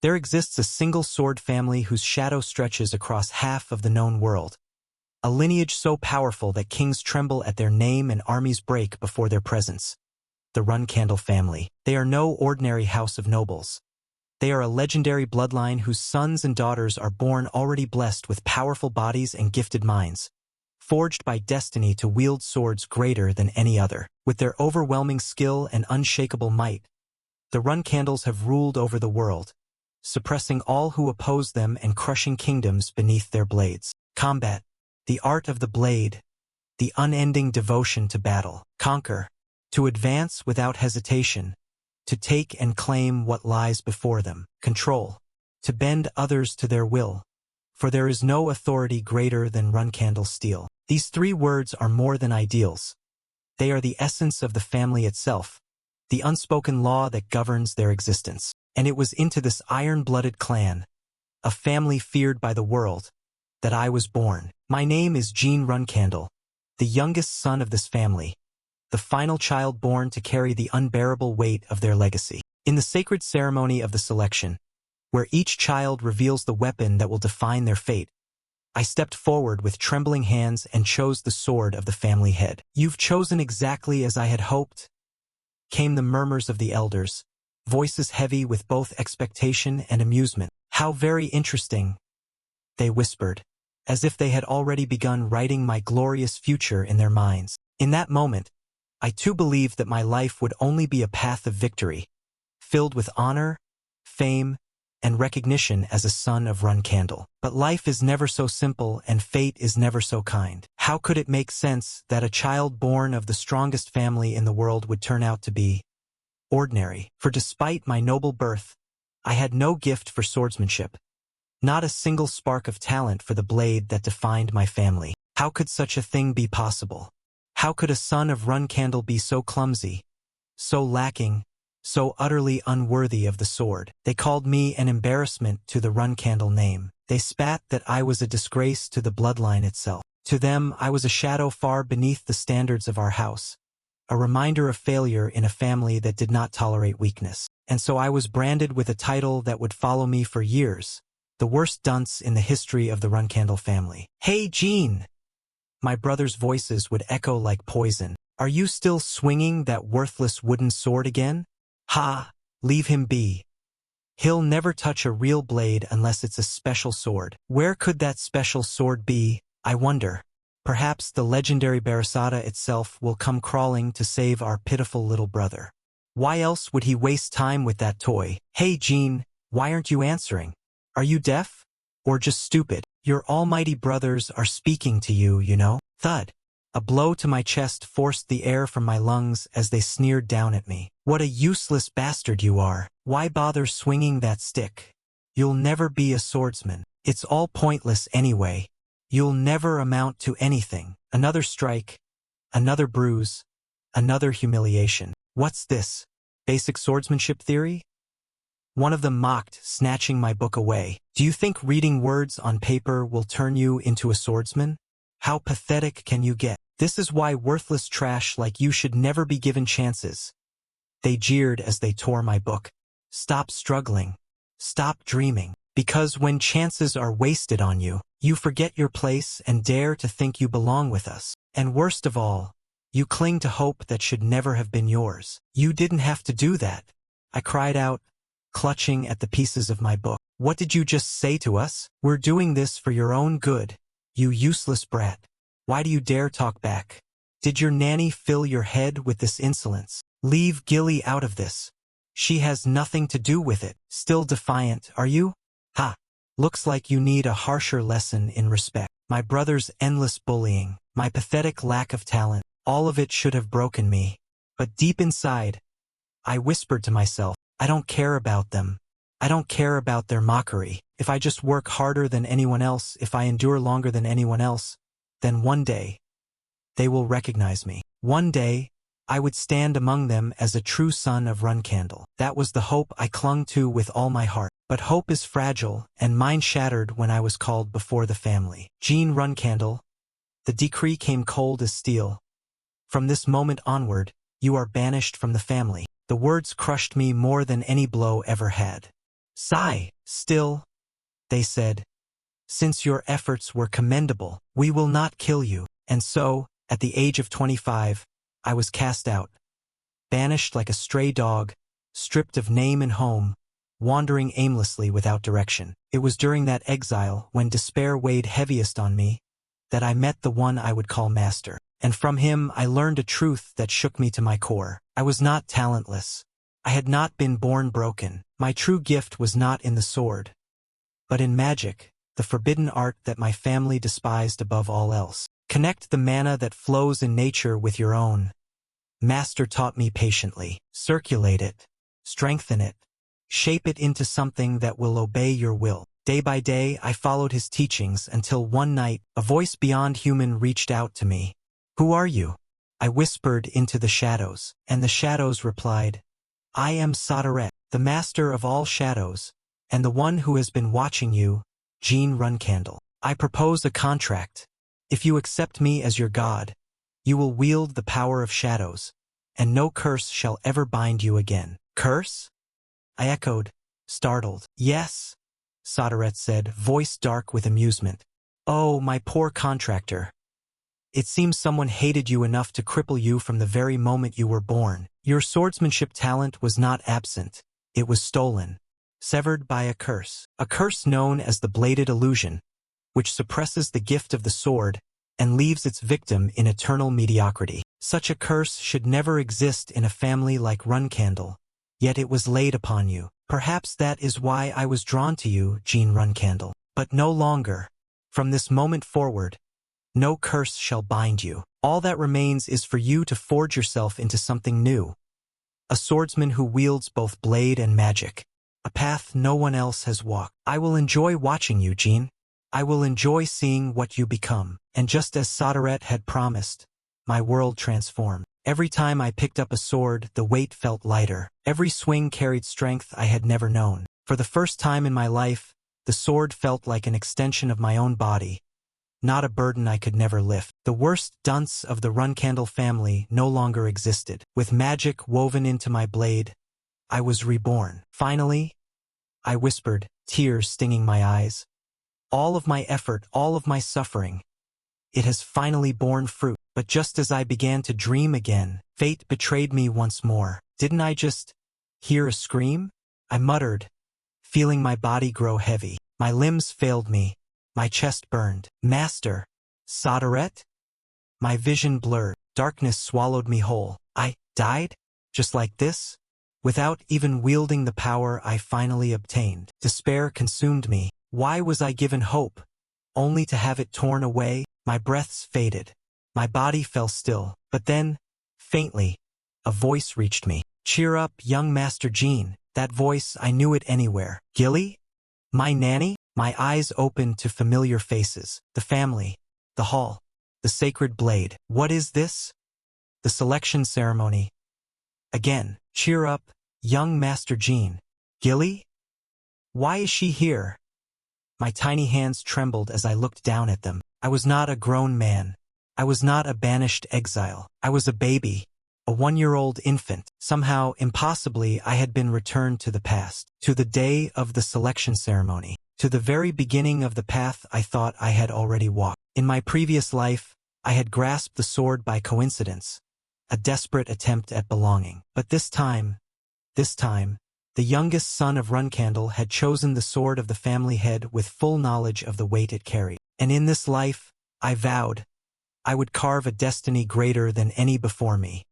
There exists a single sword family whose shadow stretches across half of the known world. A lineage so powerful that kings tremble at their name and armies break before their presence. The Runcandle family. They are no ordinary house of nobles. They are a legendary bloodline whose sons and daughters are born already blessed with powerful bodies and gifted minds, forged by destiny to wield swords greater than any other. With their overwhelming skill and unshakable might, the Runcandles have ruled over the world, suppressing all who oppose them and crushing kingdoms beneath their blades. Combat, the art of the blade, the unending devotion to battle. Conquer, to advance without hesitation, to take and claim what lies before them. Control, to bend others to their will, for there is no authority greater than Runcandle steel. These three words are more than ideals. They are the essence of the family itself, the unspoken law that governs their existence. And it was into this iron-blooded clan, a family feared by the world, that I was born. My name is Jean Runcandle, the youngest son of this family, the final child born to carry the unbearable weight of their legacy. In the sacred ceremony of the selection, where each child reveals the weapon that will define their fate, I stepped forward with trembling hands and chose the sword of the family head. "You've chosen exactly as I had hoped," came the murmurs of the elders, voices heavy with both expectation and amusement. "How very interesting," they whispered, as if they had already begun writing my glorious future in their minds. In that moment, I too believed that my life would only be a path of victory, filled with honor, fame, and recognition as a son of Runcandle. But life is never so simple and fate is never so kind. How could it make sense that a child born of the strongest family in the world would turn out to be ordinary? For despite my noble birth, I had no gift for swordsmanship, not a single spark of talent for the blade that defined my family. How could such a thing be possible? How could a son of Runcandle be so clumsy, so lacking, so utterly unworthy of the sword? They called me an embarrassment to the Runcandle name. They spat that I was a disgrace to the bloodline itself. To them, I was a shadow far beneath the standards of our house, a reminder of failure in a family that did not tolerate weakness. And so I was branded with a title that would follow me for years, the worst dunce in the history of the Runcandle family. "Hey, Jean!" My brothers' voices would echo like poison. "Are you still swinging that worthless wooden sword again? Ha! Leave him be. He'll never touch a real blade unless it's a special sword." Where could that special sword be, I wonder? Perhaps the legendary Barasada itself will come crawling to save our pitiful little brother. Why else would he waste time with that toy? "Hey, Jean, why aren't you answering? Are you deaf? Or just stupid? Your almighty brothers are speaking to you, you know." Thud. A blow to my chest forced the air from my lungs as they sneered down at me. "What a useless bastard you are. Why bother swinging that stick? You'll never be a swordsman. It's all pointless anyway. You'll never amount to anything." Another strike, another bruise, another humiliation. "What's this? Basic swordsmanship theory?" One of them mocked, snatching my book away. "Do you think reading words on paper will turn you into a swordsman? How pathetic can you get? This is why worthless trash like you should never be given chances." They jeered as they tore my book. "Stop struggling. Stop dreaming. Because when chances are wasted on you, you forget your place and dare to think you belong with us. And worst of all, you cling to hope that should never have been yours. You didn't have to do that," I cried out, clutching at the pieces of my book. "What did you just say to us? We're doing this for your own good, you useless brat. Why do you dare talk back? Did your nanny fill your head with this insolence? Leave Gilly out of this. She has nothing to do with it." Still defiant, are you? Ha! Looks like you need a harsher lesson in respect. My brother's endless bullying, my pathetic lack of talent, all of it should have broken me. But deep inside, I whispered to myself, I don't care about them. I don't care about their mockery. If I just work harder than anyone else, if I endure longer than anyone else, then one day, they will recognize me. One day, I would stand among them as a true son of Runcandle. That was the hope I clung to with all my heart. But hope is fragile, and mine shattered when I was called before the family. Jean Runcandle, the decree came cold as steel. From this moment onward, you are banished from the family. The words crushed me more than any blow ever had. Sigh, still, they said, since your efforts were commendable, we will not kill you. And so, at the age of 25, I was cast out, banished like a stray dog, stripped of name and home, wandering aimlessly without direction. It was during that exile, when despair weighed heaviest on me, that I met the one I would call master. And from him I learned a truth that shook me to my core. I was not talentless. I had not been born broken. My true gift was not in the sword, but in magic, the forbidden art that my family despised above all else. Connect the mana that flows in nature with your own. Master taught me patiently. Circulate it. Strengthen it. Shape it into something that will obey your will. Day by day, I followed his teachings until one night, a voice beyond human reached out to me. Who are you? I whispered into the shadows, and the shadows replied, I am Sodaret, the master of all shadows, and the one who has been watching you, Jean Runcandle. I propose a contract. If you accept me as your god, you will wield the power of shadows, and no curse shall ever bind you again. Curse? I echoed, startled. Yes, Sodaret said, voice dark with amusement. Oh, my poor contractor. It seems someone hated you enough to cripple you from the very moment you were born. Your swordsmanship talent was not absent. It was stolen, severed by a curse known as the bladed illusion, which suppresses the gift of the sword and leaves its victim in eternal mediocrity. Such a curse should never exist in a family like Runcandle, yet it was laid upon you. Perhaps that is why I was drawn to you, Jean Runcandle. But no longer. From this moment forward, no curse shall bind you. All that remains is for you to forge yourself into something new. A swordsman who wields both blade and magic. A path no one else has walked. I will enjoy watching you, Jean. I will enjoy seeing what you become. And just as Sodaret had promised, my world transformed. Every time I picked up a sword, the weight felt lighter. Every swing carried strength I had never known. For the first time in my life, the sword felt like an extension of my own body, not a burden I could never lift. The worst dunce of the Runcandle family no longer existed. With magic woven into my blade, I was reborn. Finally, I whispered, tears stinging my eyes. All of my effort, all of my suffering, it has finally borne fruit. But just as I began to dream again, fate betrayed me once more. Didn't I just hear a scream? I muttered, feeling my body grow heavy. My limbs failed me. My chest burned. Master, Sodaret? My vision blurred. Darkness swallowed me whole. I died? Just like this? Without even wielding the power I finally obtained. Despair consumed me. Why was I given hope, only to have it torn away? My breaths faded. My body fell still. But then, faintly, a voice reached me. Cheer up, young Master Jean. That voice, I knew it anywhere. Gilly? My nanny? My eyes opened to familiar faces. The family, the hall, the sacred blade. What is this? The selection ceremony. Again, cheer up, young Master Jean. Gilly? Why is she here? My tiny hands trembled as I looked down at them. I was not a grown man. I was not a banished exile. I was a baby, a 1-year-old infant. Somehow, impossibly, I had been returned to the past, to the day of the selection ceremony, to the very beginning of the path I thought I had already walked. In my previous life, I had grasped the sword by coincidence, a desperate attempt at belonging. But this time, the youngest son of Runcandle had chosen the sword of the family head with full knowledge of the weight it carried. And in this life, I vowed, I would carve a destiny greater than any before me.